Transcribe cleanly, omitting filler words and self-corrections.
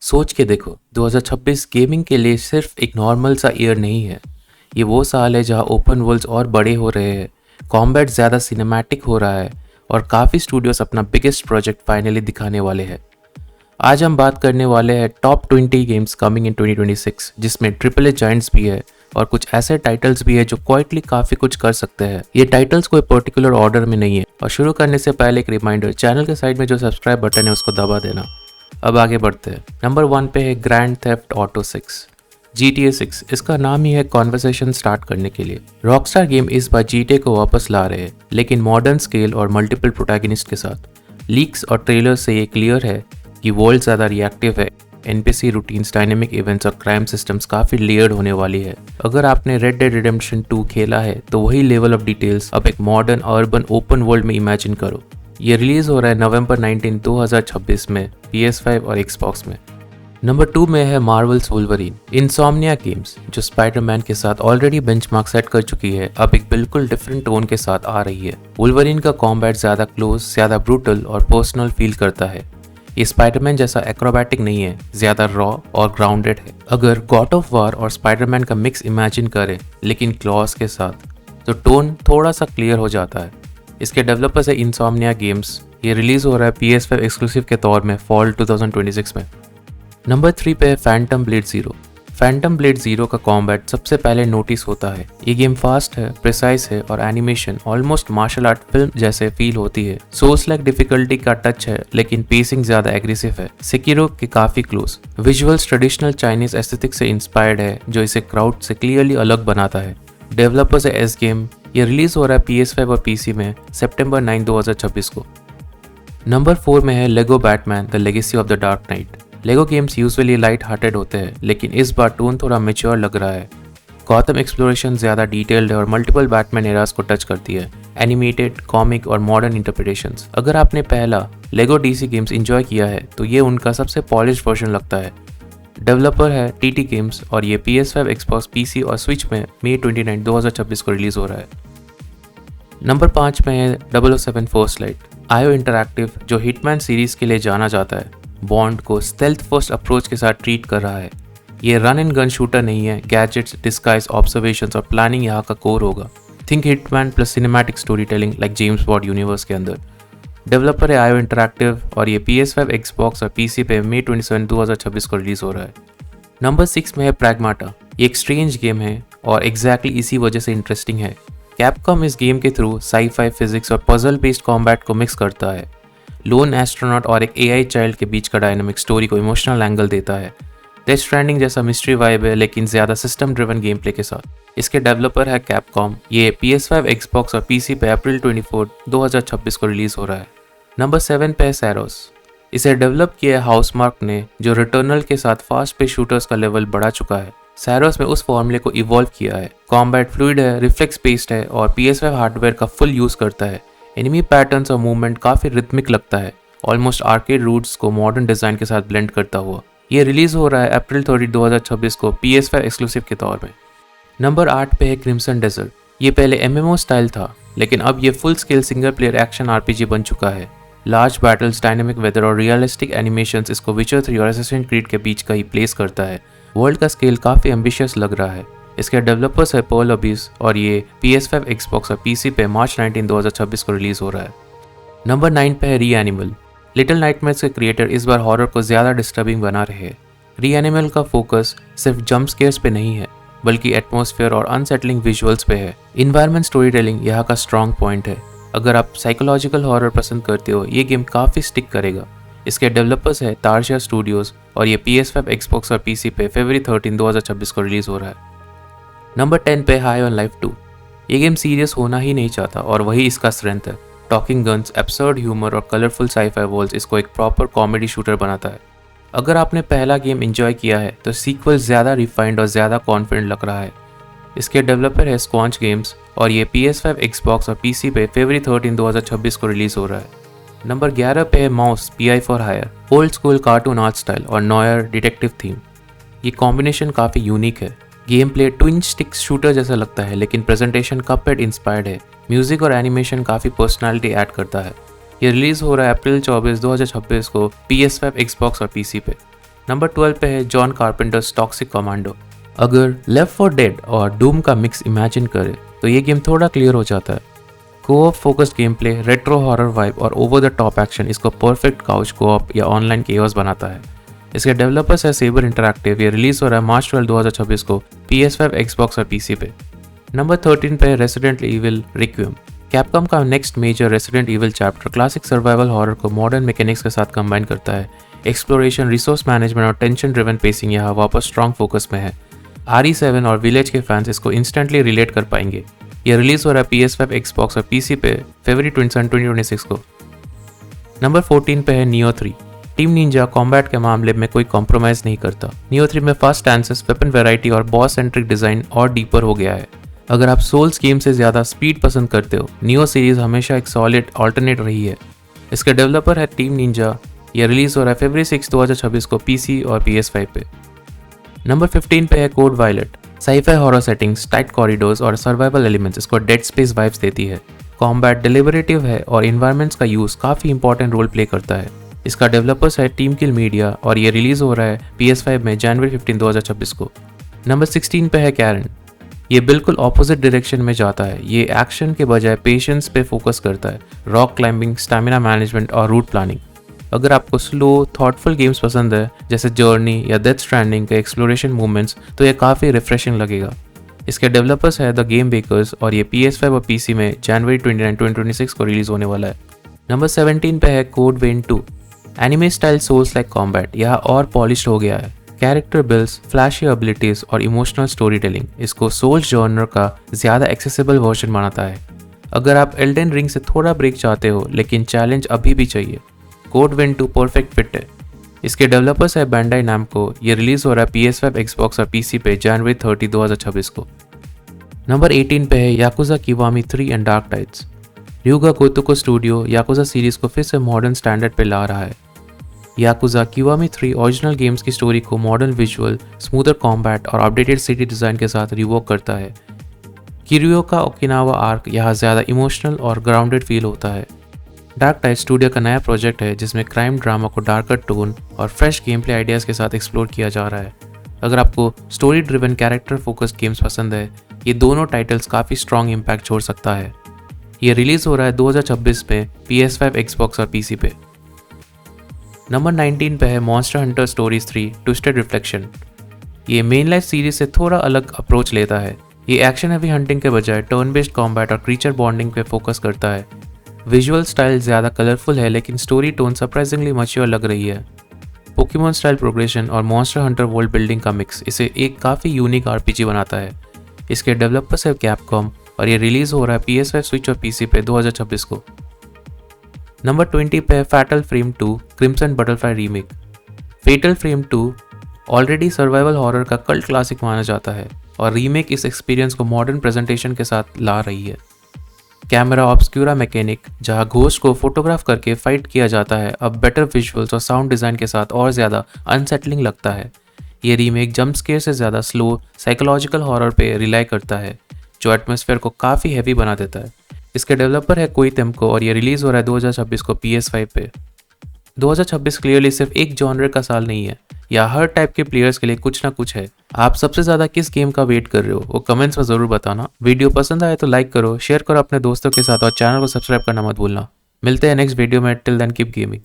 सोच के देखो, 2026 गेमिंग के लिए सिर्फ एक नॉर्मल सा ईयर नहीं है। ये वो साल है जहाँ ओपन वर्ल्ड्स और बड़े हो रहे हैं, कॉम्बैट ज़्यादा सिनेमैटिक हो रहा है और काफ़ी स्टूडियोज अपना बिगेस्ट प्रोजेक्ट फाइनली दिखाने वाले हैं। आज हम बात करने वाले हैं टॉप 20 गेम्स कमिंग इन 2026, जिसमें ट्रिपल ए जाइंट्स भी है और कुछ ऐसे टाइटल्स भी है जो क्वाइटली काफ़ी कुछ कर सकते हैं। ये टाइटल्स कोई पर्टिकुलर ऑर्डर में नहीं है। और शुरू करने से पहले एक रिमाइंडर, चैनल के साइड में जो सब्सक्राइब बटन है उसको दबा देना। अब आगे बढ़ते हैं। नंबर 1 पे है ग्रैंड थेफ्ट ऑटो 6, GTA 6। इसका नाम ही है कॉन्वर्सेशन स्टार्ट करने के लिए। रॉकस्टार गेम इस बार GTA को वापस ला रहे हैं, लेकिन मॉडर्न स्केल और मल्टीपल प्रोटैगनिस्ट के साथ। लीक्स और ट्रेलर से ये क्लियर है कि वर्ल्ड ज़्यादा रिएक्टिव है, NPC रूटीन्स, डायनेमिक इवेंट्स और क्राइम सिस्टम्स काफ़ी लेयर्ड होने वाली है। अगर आपने रेड डेड रिडेम्पशन 2 खेला है तो वही लेवल ऑफ डिटेल्स अब एक मॉडर्न अर्बन ओपन वर्ल्ड में इमेजिन करो। ये रिलीज हो रहा है नवंबर 19, 2026 में PS5 और Xbox में। नंबर 2 में है मार्वल्स वुल्वरीन। इंसोम्निया गेम्स, जो स्पाइडरमैन के साथ ऑलरेडी बेंचमार्क सेट कर चुकी है, अब एक बिल्कुल डिफरेंट टोन के साथ आ रही है। वुल्वरीन का कॉम्बैट ज़्यादा क्लोज, ज़्यादा ब्रूटल और पर्सनल फील करता है। ये स्पाइडरमैन जैसा एक्रोबैटिक नहीं है, ज़्यादा रॉ और ग्राउंडेड है। अगर गॉड ऑफ वार और स्पाइडरमैन का मिक्स इमेजिन करें लेकिन क्लॉज के साथ, तो टोन थोड़ा सा क्लियर हो जाता है। इसके डेवलपर्स है इंसोम्निया गेम्स। ये रिलीज हो रहा है PS5 एक्सक्लूसिव के तौर में फॉल 2026 में। नंबर 3 पे है Phantom blade zero. Phantom blade zero का कॉम्बैट सबसे पहले नोटिस होता है। ये गेम फास्ट है, प्रिसाइज है और animation almost martial art film जैसे फील होती है। सोल्स लाइक डिफिकल्टी का टच है, लेकिन पेसिंग ज्यादा एग्रेसिव है, सेकिरो के काफी close. Visuals traditional Chinese aesthetic से इंस्पायर्ड है, जो इसे क्राउड से क्लियरली अलग बनाता है। डेवलपर्स है एस गेम। ये रिलीज हो रहा है PS5 और PC में सितंबर 9, 2026 को। नंबर 4 में है Lego Batman the legacy of the dark knight. Lego games usually light hearted होते हैं, लेकिन इस बार टोन थोड़ा मैच्योर लग रहा है। गॉथम एक्सप्लोरेशन ज़्यादा डिटेल्ड है और मल्टीपल बैटमैन एरास को टच करती है। एनिमेटेड, कॉमिक और मॉडर्न इंटरप्रिटेशंस। अगर आपने पहला लेगो DC गेम्स एंजॉय किया है तो ये उनका सबसे पॉलिश्ड वर्जन लगता है। डेवलपर है TT गेम्स और ये PS5, Xbox, PC और स्विच में मई 29, 2026 को रिलीज हो रहा है। नंबर 5 में है 007 फर्स्ट लाइट। IO इंटरैक्टिव, जो हिटमैन सीरीज के लिए जाना जाता है, बॉन्ड को स्टेल्थ फर्स्ट अप्रोच के साथ ट्रीट कर रहा है। ये रन एंड गन शूटर नहीं है, गैजेट्स, डिस्गाइज, ऑब्जर्वेशंस और प्लानिंग यहाँ का कोर होगा। Think hitman plus cinematic story telling like James bond universe के अंदर। डेवलपर है IO इंटरैक्टिव और ये PS5, Xbox और PC पे मई 27, 2026 को रिलीज हो रहा है। नंबर 6 में है प्रैग्माटा। ये एक स्ट्रेंज गेम है और एग्जैक्टली इसी वजह से इंटरेस्टिंग है। कैपकॉम इस गेम के थ्रू साई-फाई, फिजिक्स और पजल बेस्ड कॉम्बैट को मिक्स करता है। लोन एस्ट्रोनॉट और एक AI चाइल्ड के बीच का डायनामिक स्टोरी को इमोशनल एंगल देता है। डेथ स्ट्रैंडिंग जैसा मिस्ट्री वाइब है, लेकिन ज़्यादा सिस्टम ड्रिवन गेम प्ले के साथ। इसके डेवलपर है कैपकॉम। ये PS5, Xbox और PC पे अप्रैल 24, 2026 को रिलीज हो रहा है। नंबर 7 पे है सैरोस। इसे डेवलप किया है हाउसमार्क ने, जो रिटर्नल के साथ फास्ट पे शूटर्स का लेवल बढ़ा चुका है। सैरोस में उस फॉर्मूले को इवॉल्व किया है। कॉम्बैट फ्लूइड है, रिफ्लेक्स बेस्ड है और PS5 हार्डवेयर का फुल यूज़ करता है। एनिमी पैटर्न्स और मूवमेंट काफ़ी रिथमिक लगता है, ऑलमोस्ट आर्केड रूट्स को मॉडर्न डिज़ाइन के साथ ब्लेंड करता हुआ। ये रिलीज़ हो रहा है अप्रैल 30, 2026 को PS5 एक्सक्लूसिव के तौर में। नंबर 8 पे है क्रिम्सन डेजर्ट। ये पहले MMO स्टाइल था, लेकिन अब ये full scale single player action RPG बन चुका है। लार्ज बैटल्स, डायनेमिक वेदर और रियलिस्टिक एनिमेशंस इसको विचर 3 और असिस्टेंट क्रीड के बीच का ही प्लेस करता है। वर्ल्ड का स्केल काफ़ी एम्बिशियस लग रहा है। इसके डेवलपर्स है पर्ल अबीस और ये PS5, Xbox और PC पे मार्च 19, 2026 को रिलीज हो रहा है। नंबर 9 पे है रीएनिमल। लिटिल नाइटमेयर्स के क्रिएटर इस बार हॉरर को ज़्यादा डिस्टर्बिंग बना रहे हैं। रीएनिमल का फोकस सिर्फ जंप स्केयर्स पे नहीं है, बल्कि एटमॉस्फेयर और अनसेटलिंग विजुअल्स पे है। इन्वायरमेंट स्टोरी टेलिंग यहाँ का स्ट्रॉन्ग पॉइंट है। अगर आप साइकोलॉजिकल हॉरर पसंद करते हो, ये गेम काफ़ी स्टिक करेगा। इसके डेवलपर्स है तारशिया स्टूडियोज और ये PS5, Xbox और PC पे फरवरी 13, 2026 को रिलीज हो रहा है। नंबर 10 पे हाई ऑन लाइफ 2। ये गेम सीरियस होना ही नहीं चाहता और वही इसका स्ट्रेंथ है। टॉकिंग गन्स, एब्सर्ड ह्यूमर और कलरफुल साई-फाई वर्ल्ड्स इसको एक प्रॉपर कॉमेडी शूटर बनाता है। अगर आपने पहला गेम एंजॉय किया है तो सीक्वल ज़्यादा रिफाइंड और ज़्यादा कॉन्फिडेंट लग रहा है। इसके डेवलपर है स्क्वांच गेम्स और ये PS5, Xbox और PC पे फरवरी 13, 2026 को रिलीज हो रहा है। नंबर 11 पे है mouse PI for hire. Old school cartoon art style और नॉयर डिटेक्टिव थीम, ये कॉम्बिनेशन काफ़ी यूनिक है। Game play twin stick shooter जैसा लगता है, लेकिन प्रेजेंटेशन कपहेड इंस्पायर्ड है। म्यूजिक और एनिमेशन काफ़ी पर्सनालिटी ऐड करता है। ये रिलीज हो रहा है अप्रैल 24, 2026 को PS5, Xbox और PC पे। नंबर 12 पे है जॉन कारपेंटर्स टॉक्सिक कमांडो। अगर लेफ्ट 4 डेड और डूम का मिक्स इमेजिन करें तो ये गेम थोड़ा क्लियर हो जाता है। Co-op focused game play, retro horror vibe और ओवर द टॉप एक्शन इसको परफेक्ट काउच कोऑप या ऑनलाइन केओस बनाता है। इसके डेवलपर्स है सेबर इंटरैक्टिव। ये रिलीज हो रहा है मार्च 12 2026 को PS5, Xbox और PC पे। नंबर 13 पे है रेसिडेंट इविल रिक्विएम। कैपकॉम का next major Resident Evil chapter classic survival horror को मॉडर्न मैकेनिक्स के साथ कंबाइन करता है। एक्सप्लोरेशन, रिसोर्स मैनेजमेंट और टेंशन ड्रिवन पेसिंग यहाँ वापस स्ट्रॉन्ग फोकस में है। RE7 और विलेज के फैंस इसको इंस्टेंटली रिलेट कर पाएंगे। यह रिलीज हो रहा है PS5, Xbox और PC पे फरवरी 27, 2026 को। नंबर 14 पे है नियो 3। टीम निंजा कॉम्बैट के मामले में कोई कॉम्प्रोमाइज नहीं करता। नियो 3 में फास्ट स्टैंसेस, वेपन वैरायटी और बॉस सेंट्रिक डिजाइन और डीपर हो गया है। अगर आप सोल्स गेम से ज़्यादा स्पीड पसंद करते हो, नियो सीरीज हमेशा एक सॉलिड ऑल्टरनेट रही है। इसके डेवलपर है टीम निंजा। यह रिलीज हो रहा है फरवरी 6, 2026 को PC और PS5 पे। नंबर 15 पे है Code Violet. Sci-fi horror settings, tight corridors और सर्वाइवल एलिमेंट्स इसको डेड स्पेस वाइब्स देती है। कॉम्बैट डिलिबरेटिव है और इन्वायरमेंट्स का यूज़ काफ़ी इंपॉर्टेंट रोल प्ले करता है। इसका डेवलपर्स है टीम किल मीडिया और ये रिलीज हो रहा है PS5 में जनवरी 15, 2026 को। नंबर 16 पे है कैरन। ये बिल्कुल ऑपोजिट डायरेक्शन में जाता है। ये एक्शन के बजाय पेशेंस पे फोकस करता है, रॉक क्लाइंबिंग, स्टैमिना मैनेजमेंट और रूट प्लानिंग। अगर आपको स्लो थॉटफुल गेम्स पसंद है जैसे जर्नी या डेथ स्ट्रैंडिंग के एक्सप्लोरेशन मूवमेंट्स तो ये काफ़ी रिफ्रेशिंग लगेगा। इसके डेवलपर्स है द गेम बेकर्स और ये PS5 और PC में जनवरी 29, 2026 को रिलीज होने वाला है। नंबर 17 पे है Code Vein 2। Anime style Souls like combat यहाँ और पॉलिश हो गया है। कैरेक्टर बिल्ड्स, फ्लैशी एबिलिटीज और इमोशनल स्टोरी टेलिंग इसको सोल्स जॉनर का ज़्यादा एक्सेसिबल वर्जन बनाता है। अगर आप एल्डन रिंग से थोड़ा ब्रेक चाहते हो लेकिन चैलेंज अभी भी चाहिए, कोड वेन 2 परफेक्ट फिट है। इसके डेवलपर्स है बैंडाई नामको। ये रिलीज हो रहा है PS5, Xbox और PC पे जनवरी 30, 2026 को। नंबर 18 पे है Yakuza Kiwami 3 and dark tides. ryuga Gotoku studio Yakuza series को फिर से मॉडर्न स्टैंडर्ड पे ला रहा है। याकुजा किवामी 3 ओरिजिनल गेम्स की स्टोरी को मॉडर्न विजुअल, स्मूदर कॉम्बैट और अपडेटेड सिटी डिज़ाइन के साथ रिवॉक करता है। किरियो का ओकिनावा आर्क यहाँ ज़्यादा इमोशनल और ग्राउंडेड फील होता है। डार्क टाइड स्टूडियो का नया प्रोजेक्ट है जिसमें क्राइम ड्रामा को डार्कर टोन और फ्रेश गेम प्ले आइडियाज़ के साथ एक्सप्लोर किया जा रहा है। अगर आपको story driven character focused games पसंद है, ये दोनों टाइटल्स काफ़ी स्ट्रॉन्ग इम्पैक्ट छोड़ सकता है। ये रिलीज़ हो रहा है 2026 में PS5, Xbox और PC पे। नंबर 19 पे है monster Hunter stories 3 twisted reflection. ये मेन लाइफ सीरीज से थोड़ा अलग अप्रोच लेता है। ये एक्शन हैवी हंटिंग के बजाय टर्न बेस्ड कॉम्बैट और क्रीचर बॉन्डिंग पे फोकस करता है। विजुअल स्टाइल ज़्यादा कलरफुल है लेकिन स्टोरी टोन सरप्राइजिंगली मैच्योर लग रही है। पोकेमॉन स्टाइल प्रोग्रेशन और मॉन्स्टर हंटर वर्ल्ड बिल्डिंग का मिक्स इसे एक काफ़ी यूनिक RPG बनाता है। इसके डेवलपर्स है कैपकॉम और ये रिलीज़ हो रहा है PS5, स्विच और PC पे 2026 को। नंबर 20 पे है Fatal Frame 2 Crimson Butterfly remake. Fatal Frame 2 already survival horror का कल्ट क्लासिक माना जाता है और रीमेक इस एक्सपीरियंस को मॉडर्न प्रेजेंटेशन के साथ ला रही है। कैमरा ऑब्सक्यूरा मैकेनिक जहां घोस्ट को फोटोग्राफ करके फाइट किया जाता है अब बेटर विजुअल्स और साउंड डिज़ाइन के साथ और ज़्यादा अनसेटलिंग लगता है। ये रीमेक जंप स्केयर से ज़्यादा स्लो साइकोलॉजिकल हॉरर पे रिलाई करता है जो एटमॉस्फेयर को काफ़ी हैवी बना देता है। इसके डेवलपर है कोई तेम्को और ये रिलीज़ हो रहा है 2026 को PS5 पे। 2026 क्लियरली सिर्फ एक जॉनर का साल नहीं है, या हर टाइप के प्लेयर्स के लिए कुछ ना कुछ है। आप सबसे ज़्यादा किस गेम का वेट कर रहे हो वो कमेंट्स में ज़रूर बताना। वीडियो पसंद आए तो लाइक करो, शेयर करो अपने दोस्तों के साथ और चैनल को सब्सक्राइब करना मत भूलना। मिलते हैं नेक्स्ट वीडियो में। Till then keep gaming.